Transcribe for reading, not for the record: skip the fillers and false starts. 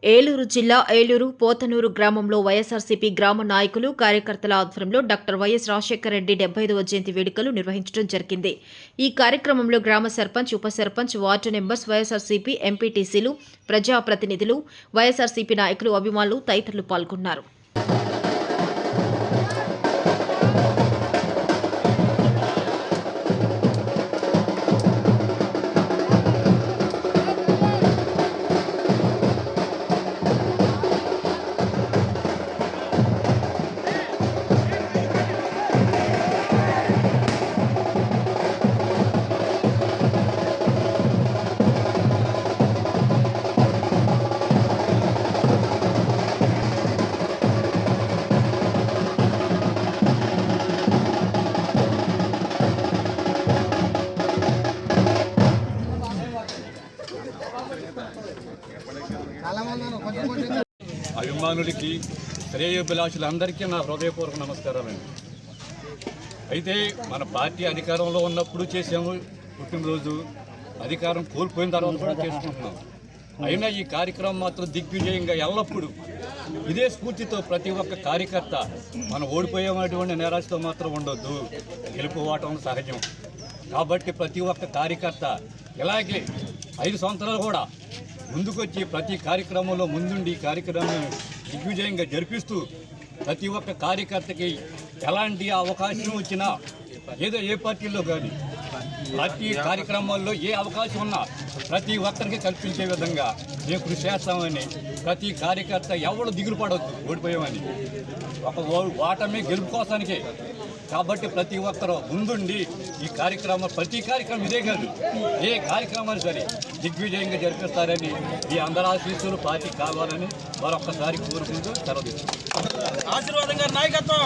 ఏలూరు జిల్లా ఏలూరు పోతనూరు గ్రామంలో వైఎస్ఆర్సీపీ గ్రామ నాయకులు కార్యకర్తల ఆధ్వర్యంలో డాక్టర్ వైఎస్ రాజశేఖర రెడ్డి 75వ జయంతి వేడుకలు నిర్వహించడం జరిగింది. ఈ కార్యక్రమంలో గ్రామ సర్పంచ్, ఉప సర్పంచ్, వార్డు మెంబర్స్, వైఎస్ఆర్సీపీ ఎంపీటీసీలు, ప్రజాప్రతినిధులు, వైఎస్ఆర్సీపీ నాయకులు, అభిమానులు తదితరులు పాల్గొన్నారు. అభిమానులకి, శ్రేయోభిలాషులందరికీ నా హృదయపూర్వక నమస్కారాలండి. అయితే మన పార్టీ అధికారంలో ఉన్నప్పుడు చేసాము పుట్టినరోజు, అధికారం కోల్పోయిన తర్వాత కూడా చేసుకుంటున్నాం. అయినా ఈ కార్యక్రమం మాత్రం దిగ్విజయంగా ఎల్లప్పుడూ ఇదే స్ఫూర్తితో ప్రతి ఒక్క కార్యకర్త మనం ఓడిపోయేటువంటి నిరాశతో మాత్రం ఉండొద్దు, గెలుపుకోవటం సహజం. కాబట్టి ప్రతి ఒక్క కార్యకర్త ఇలాగే 5 సంవత్సరాలు కూడా ముందుకొచ్చి ప్రతి కార్యక్రమంలో ముందుండి కార్యక్రమం దిగ్విజయంగా జరిపిస్తూ ప్రతి ఒక్క కార్యకర్తకి ఎలాంటి అవకాశం వచ్చినా, ఏదో ఏ పార్టీలో కానీ పార్టీ కార్యక్రమాల్లో ఏ అవకాశం ఉన్నా ప్రతి ఒక్కరికి కల్పించే విధంగా మేము కృషి చేస్తామని, ప్రతి కార్యకర్త ఎవరు దిగులు పడవద్దు ఓడిపోయామని, ఒక ఓటమి గెలుపు కోసానికే. కాబట్టి ప్రతి ఒక్కరూ ముందుండి ఈ కార్యక్రమం, ప్రతి కార్యక్రమం ఇదే కాదు, ఏ కార్యక్రమాలు సరే దిగ్విజయంగా జరిపిస్తారని, ఈ అందరి ఆశీస్సులు పార్టీ కావాలని మరొక్కసారి కోరుకుంటూ సెలవు. ఆశీర్వాదంగా నాయకత్వం.